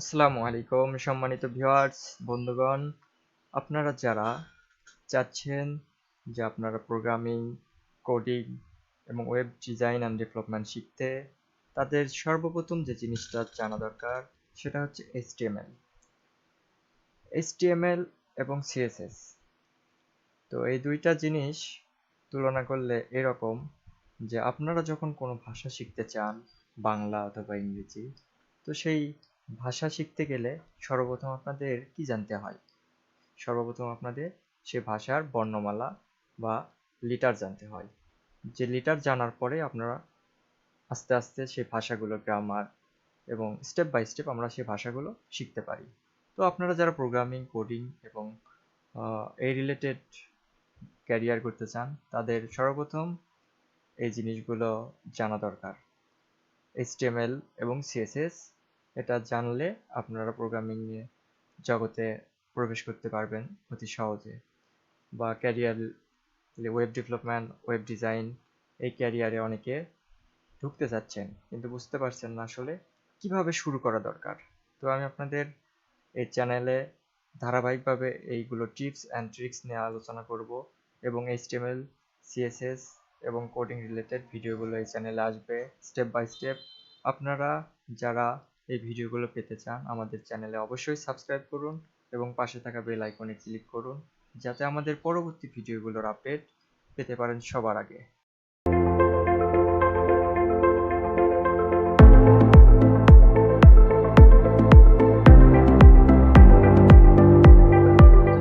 আসসালামু আলাইকুম সম্মানিত ভিউয়ার্স বন্ধুগণ, আপনারা যারা চাচ্ছেন যে আপনারা প্রোগ্রামিং, কোডিং এবং ওয়েব ডিজাইন অ্যান্ড ডেভেলপমেন্ট শিখতে, তাদের সর্বপ্রথম যে জিনিসটা জানা দরকার সেটা হচ্ছে এইচটিএমএল এবং সিএসএস। তো এই দুইটা জিনিস তুলনা করলে এরকম যে আপনারা যখন কোনো ভাষা শিখতে চান, বাংলা অথবা ইংরেজি, তো সেই ভাষা শিখতে গেলে সর্বপ্রথম আপনাদের কি জানতে হয়? সর্বপ্রথম আপনাদের সে ভাষার বর্ণমালা বা লিটার জানতে হয়। যে লিটার জানার পরে আপনারা আস্তে আস্তে সেই ভাষাগুলো গ্রামার এবং স্টেপ বাই স্টেপ আমরা সেই ভাষাগুলো শিখতে পারি। তো আপনারা যারা প্রোগ্রামিং, কোডিং এবং এই রিলেটেড ক্যারিয়ার করতে চান, তাদের সর্বপ্রথম এই জিনিসগুলো জানা দরকার। এইচটিএমএল এবং সিএসএস এটা জানলে আপনারা প্রোগ্রামিং নিয়ে জগতে প্রবেশ করতে পারবেন অতি সহজে। বা career web development, web design, এই ক্যারিয়ারে অনেকে ঢুকতে চাচ্ছেন কিন্তু বুঝতে পারছেন না আসলে কিভাবে শুরু করা দরকার। তো আমি আপনাদের এই চ্যানেলে ধারাবাহিকভাবে এইগুলো টিপস অ্যান্ড ট্রিক্স নিয়ে আলোচনা করব এবং এইচটিএমএল, সিএসএস এবং কোডিং রিলেটেড ভিডিওগুলো এই চ্যানেলে আসবে স্টেপ বাই স্টেপ। আপনারা যারা এই ভিডিওগুলো পেতে চান আমাদের চ্যানেলে অবশ্যই সাবস্ক্রাইব করুন এবং পাশে থাকা বেল আইকনে ক্লিক করুন যাতে আমাদের পরবর্তী ভিডিওগুলোর আপডেট পেতে পারেন সবার আগে।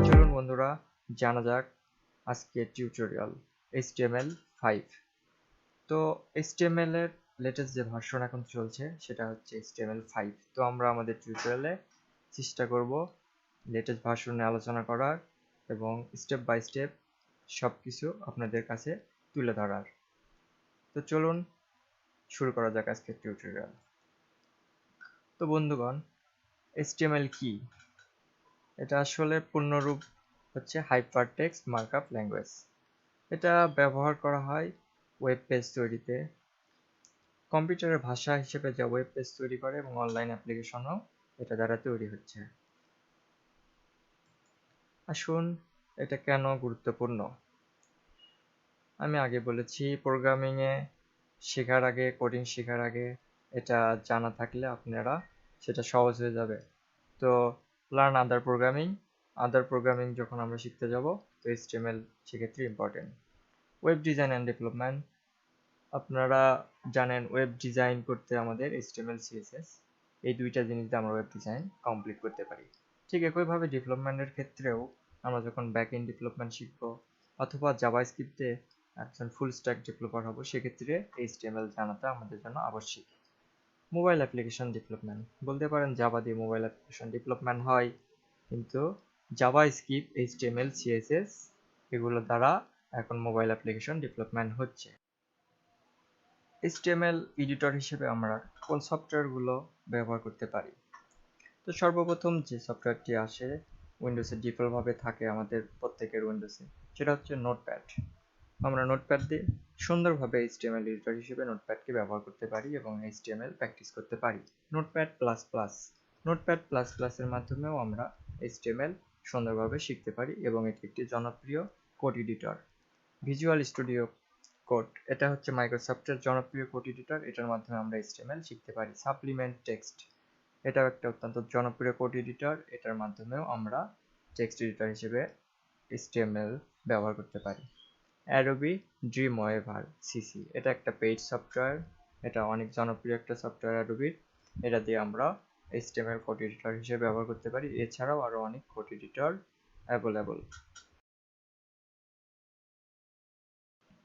চলুন বন্ধুরা, জানা যাক আজকের টিউটোরিয়াল HTML5। তো HTML এর লেটেস্ট যে ভার্সন এখন চলছে সেটা হচ্ছে HTML5। তো আমরা আমাদের টিউটোরিয়ালে চেষ্টা করব লেটেস্ট ভার্সন নিয়ে আলোচনা করার এবং স্টেপ বাই স্টেপ সব কিছু আপনাদের কাছে তুলে ধরার। তো চলুন শুরু করা যাক আজকের টিউটোরিয়াল। তো বন্ধুগণ, HTML কি? এটা আসলে পূর্ণরূপ হচ্ছে হাইপারটেক্সট মার্কআপ ল্যাঙ্গুয়েজ। এটা ব্যবহার করা হয় ওয়েব পেজ তৈরিতে, কম্পিউটারের ভাষা হিসেবে যা ওয়েব পেজ তৈরি করে এবং অনলাইন অ্যাপ্লিকেশনও এটা দ্বারা তৈরি হচ্ছে। আসুন, এটা কেন গুরুত্বপূর্ণ? আমি আগে বলেছি প্রোগ্রামিংয়ে শেখার আগে, কোডিং শেখার আগে এটা জানা থাকলে আপনারা সেটা সহজ হয়ে যাবে। তো লার্ন আদার প্রোগ্রামিং যখন আমরা শিখতে যাব, তো HTML সেক্ষেত্রে important. Web design and development, আপনারা জানেন ওয়েব ডিজাইন করতে আমাদের HTML, CSS এই দুইটা জিনিস দিয়ে আমরা ওয়েব ডিজাইন কমপ্লিট করতে পারি। ঠিক একইভাবে ডেভেলপমেন্টের ক্ষেত্রেও আমরা যখন ব্যাক এন্ড ডেভেলপমেন্ট শিখবো অথবা জাভাস্ক্রিপ্টে একজন ফুল স্ট্যাক ডেভেলপার হব, সেক্ষেত্রে HTML জানাটা আমাদের জন্য আবশ্যিক। মোবাইল অ্যাপ্লিকেশন ডেভেলপমেন্ট, বলতে পারেন জাভা দিয়ে মোবাইল অ্যাপ্লিকেশন ডেভেলপমেন্ট হয়, কিন্তু জাভাস্ক্রিপ্ট, HTML, CSS এগুলো দ্বারা এখন মোবাইল অ্যাপ্লিকেশন ডেভেলপমেন্ট হচ্ছে। HTML এডিটর হিসেবে আমরা কোন সফটওয়্যারগুলো ব্যবহার করতে পারি? তো সর্বপ্রথম যে সফটওয়্যারটি আসে উইন্ডোজে ডিফল্টভাবে থাকে আমাদের প্রত্যেকের উইন্ডোজে, সেটা হচ্ছে নোটপ্যাড। আমরা নোটপ্যাড দিয়ে সুন্দরভাবে HTML এডিটর হিসেবে নোটপ্যাডকে ব্যবহার করতে পারি এবং HTML প্র্যাকটিস করতে পারি। নোটপ্যাড প্লাস প্লাস এর মাধ্যমেও আমরা HTML সুন্দরভাবে শিখতে পারি এবং এটি একটি জনপ্রিয় code editor. Visual studio code, এটা হচ্ছে মাইক্রোসফটের জনপ্রিয় কোড এডিটর, এটার মাধ্যমে আমরা HTML শিখতে পারি। সাপ্লিমেন্ট টেক্সট, এটাও একটা অত্যন্ত জনপ্রিয় কোড এডিটর, এটার মাধ্যমেও আমরা টেক্সট এডিটর হিসেবে HTML ব্যবহার করতে পারি। অ্যাডোবি ড্রিমওয়েভার সিসি, এটা একটা পেইড সফটওয়্যার, এটা অনেক জনপ্রিয় একটা সফটওয়্যার অ্যাডোবির, এটা দিয়ে আমরা HTML কোড এডিটর হিসেবে ব্যবহার করতে পারি। এছাড়াও আরো অনেক code editor available.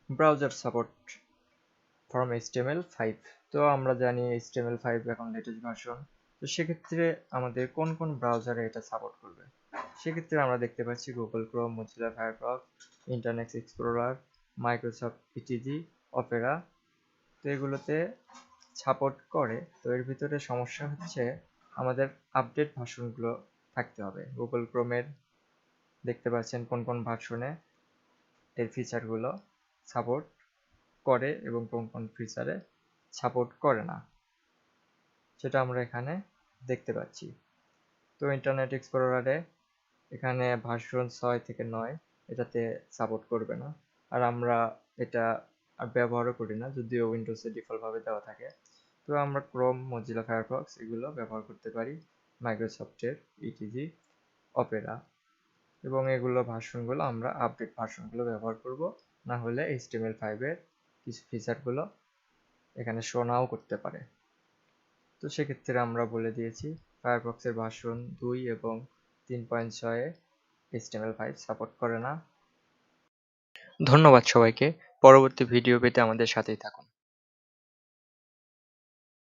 Browser support from HTML5। তো আমরা জানি HTML5 এখন লেটেস্ট ভার্সন। তো সেক্ষেত্রে আমাদের কোন কোন ব্রাউজারে এটা সাপোর্ট করবে? সেক্ষেত্রে আমরা দেখতে পাচ্ছি Google Chrome, Mozilla Firefox, Internet Explorer, Microsoft Edge, Opera, তো এগুলোতে সাপোর্ট করে। তো এর ভিতরে সমস্যা হচ্ছে আমাদের আপডেট ভার্সনগুলো থাকতে হবে। গুগল ক্রোমের দেখতে পাচ্ছেন কোন কোন ভার্সনে এর ফিচারগুলো সাপোর্ট করে এবং কোন কোন ফিচারে সাপোর্ট করে না, সেটা আমরা এখানে দেখতে পাচ্ছি। তো ইন্টারনেট এক্সপ্লোরারে এখানে ভার্সন 6 থেকে 9 এটাতে সাপোর্ট করবে না, আর আমরা এটা আর ব্যবহারও করি না, যদিও উইন্ডোজে ডিফল্ট ভাবে দেওয়া থাকে। তো আমরা ক্রোম, মজিলা ফায়ারফক্স এগুলো ব্যবহার করতে পারি, মাইক্রোসফটের ইটিজি, অপেরা, এবং এগুলো ভার্সনগুলো আমরা আপডেট ভার্সনগুলো ব্যবহার করব, না হলে HTML5 এর কিছু ফিচারগুলো এখানে শো নাও করতে পারে। তো সেক্ষেত্রে আমরা বলে দিয়েছি ফায়ারফক্সের ভার্সন 2 এবং 3.6 এ HTML5 সাপোর্ট করে না। ধন্যবাদ সবাইকে। পরবর্তী ভিডিও পেতে আমাদের সাথেই থাকুন।